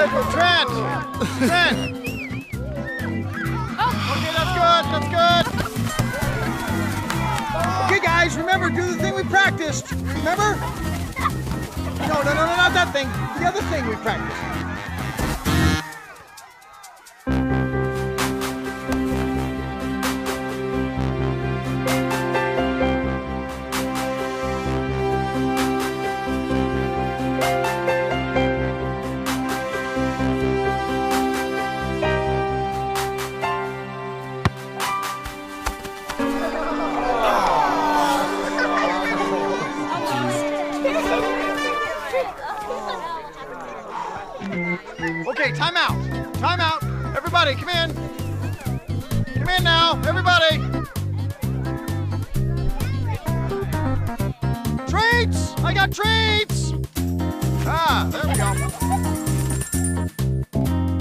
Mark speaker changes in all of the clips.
Speaker 1: good. Trent! Trent! Okay, that's good. Okay, guys, remember, do the thing we practiced. Remember? No, not that thing. The other thing we practiced. Okay, time out. Time out. Everybody, come in. Come in now, everybody. Treats! I got treats! Ah, there we go.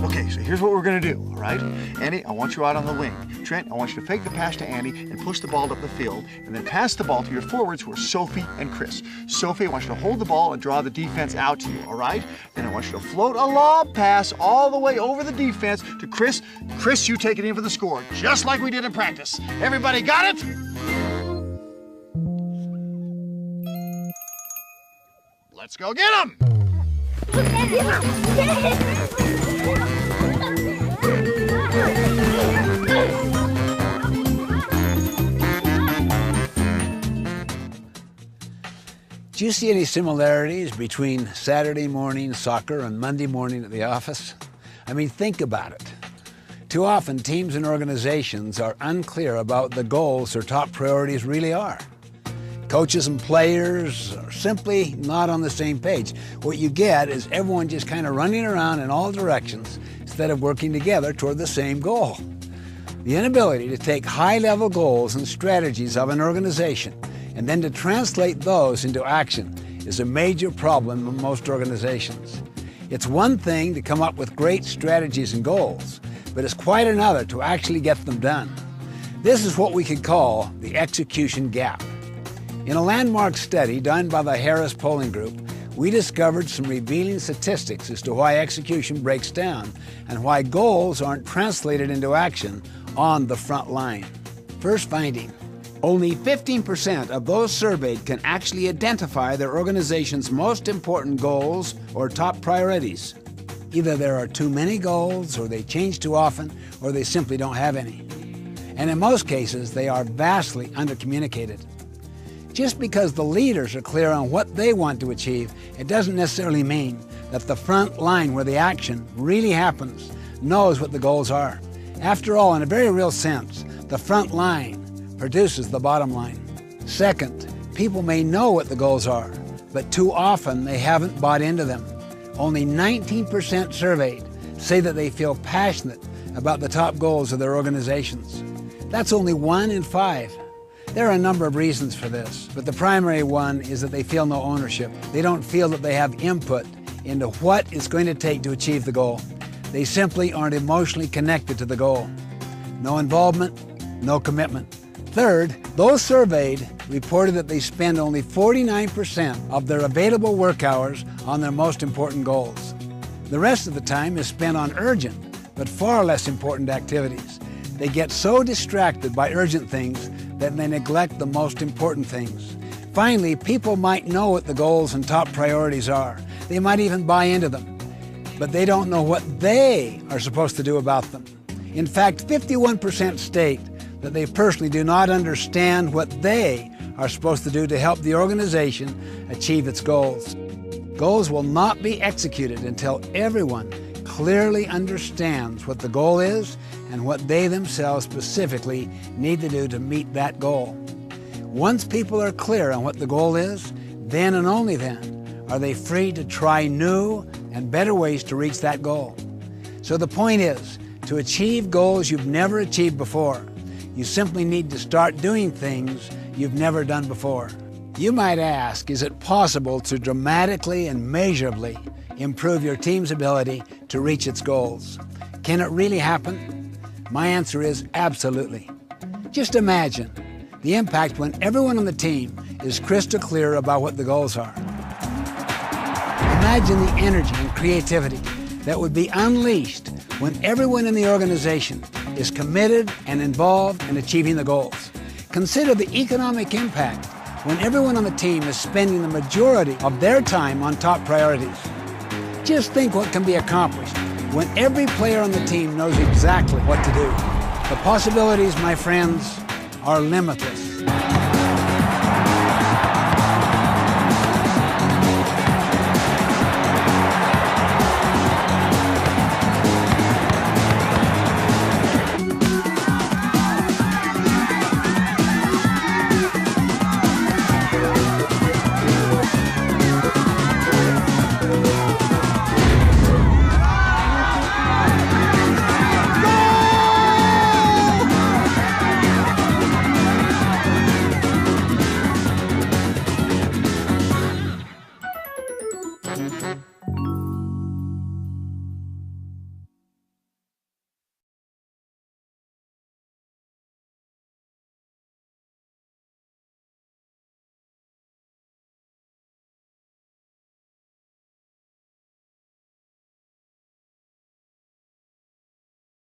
Speaker 1: Okay, so here's what we're gonna do, all right? Andy, I want you out on the wing. Trent, I want you to fake the pass to Andy and push the ball up the field, and then pass the ball to your forwards who are Sophie and Chris. Sophie, I want you to hold the ball and draw the defense out to you, all right? Then I want you to float a lob pass all the way over the defense to Chris. Chris, you take it in for the score, just like we did in practice. Everybody got it? Let's go get him!
Speaker 2: Do you see any similarities between Saturday morning soccer and Monday morning at the office? I mean, think about it. Too often, teams and organizations are unclear about the goals their top priorities really are. Coaches and players are simply not on the same page. What you get is everyone just kind of running around in all directions instead of working together toward the same goal. The inability to take high-level goals and strategies of an organization and then to translate those into action is a major problem in most organizations. It's one thing to come up with great strategies and goals, but it's quite another to actually get them done. This is what we could call the execution gap. In a landmark study done by the Harris Polling Group, we discovered some revealing statistics as to why execution breaks down and why goals aren't translated into action on the front line. First finding, only 15% of those surveyed can actually identify their organization's most important goals or top priorities. Either there are too many goals, or they change too often, or they simply don't have any. And in most cases, they are vastly undercommunicated. Just because the leaders are clear on what they want to achieve, it doesn't necessarily mean that the front line where the action really happens knows what the goals are. After all, in a very real sense, the front line produces the bottom line. Second, people may know what the goals are, but too often they haven't bought into them. Only 19% surveyed say that they feel passionate about the top goals of their organizations. That's only 1 in 5. There are a number of reasons for this, but the primary one is that they feel no ownership. They don't feel that they have input into what it's going to take to achieve the goal. They simply aren't emotionally connected to the goal. No involvement, no commitment. Third, those surveyed reported that they spend only 49% of their available work hours on their most important goals. The rest of the time is spent on urgent, but far less important activities. They get so distracted by urgent things that they neglect the most important things. Finally, people might know what the goals and top priorities are. They might even buy into them, but they don't know what they are supposed to do about them. In fact, 51% state that they personally do not understand what they are supposed to do to help the organization achieve its goals. Goals will not be executed until everyone clearly understands what the goal is and what they themselves specifically need to do to meet that goal. Once people are clear on what the goal is, then and only then are they free to try new and better ways to reach that goal. So the point is, to achieve goals you've never achieved before, you simply need to start doing things you've never done before. You might ask, is it possible to dramatically and measurably improve your team's ability to reach its goals? Can it really happen? My answer is absolutely. Just imagine the impact when everyone on the team is crystal clear about what the goals are. Imagine the energy and creativity that would be unleashed when everyone in the organization is committed and involved in achieving the goals. Consider the economic impact when everyone on the team is spending the majority of their time on top priorities. Just think what can be accomplished when every player on the team knows exactly what to do. The possibilities, my friends, are limitless.